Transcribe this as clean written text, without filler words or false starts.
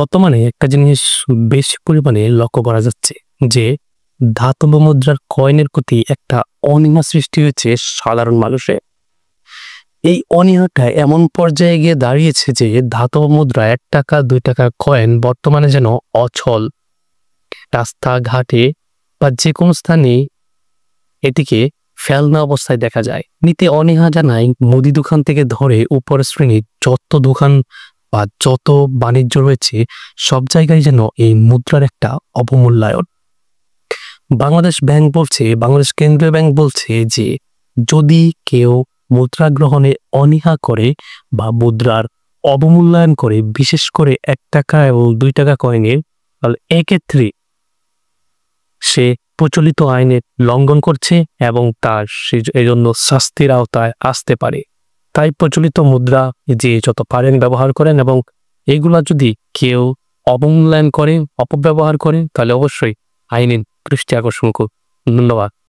বর্তমানে একটা জিনিস বেশি পরিমাণে লক্ষ্য করা যাচ্ছে যে ধাতব মুদ্রার কয়েনের প্রতি একটা অনীহা সৃষ্টি হয়েছে সাধারণ মানুষে। এই অনীহাটা এমন পর্যায়ে গিয়ে দাঁড়িয়েছে যে ধাতব মুদ্রা 1 টাকা 2 টাকার কয়েন বর্তমানে যেন অচল। রাস্তাঘাটে বা যে কোনো স্থানে এটিকে ফেলনা অবস্থায় দেখা যায়। নিতে অনীহা জানায় মুদি দোকান থেকে ধরে উপরের শ্রেণীর যত দোকান বা যত বাণিজ্য রয়েছে সব জায়গায় যেন এই মুদ্রার একটা অবমূল্যায়ন। বাংলাদেশ কেন্দ্রীয় ব্যাংক বলছে যে যদি কেউ মুদ্রা গ্রহণে অনীহা করে বা মুদ্রার অবমূল্যায়ন করে, বিশেষ করে 1 টাকা এবং 2 টাকা কয়েনের, তাহলে এক্ষেত্রে সে প্রচলিত আইনের লঙ্ঘন করছে এবং তার এজন্য শাস্তির আওতায় আসতে পারে। তাই প্রচলিত মুদ্রা যে যত পারেন ব্যবহার করেন, এবং এগুলা যদি কেউ অবমূল্যায়ন করে, অপব্যবহার করে, তাহলে অবশ্যই আইনের দৃষ্টি আকর্ষণ করুন। ধন্যবাদ।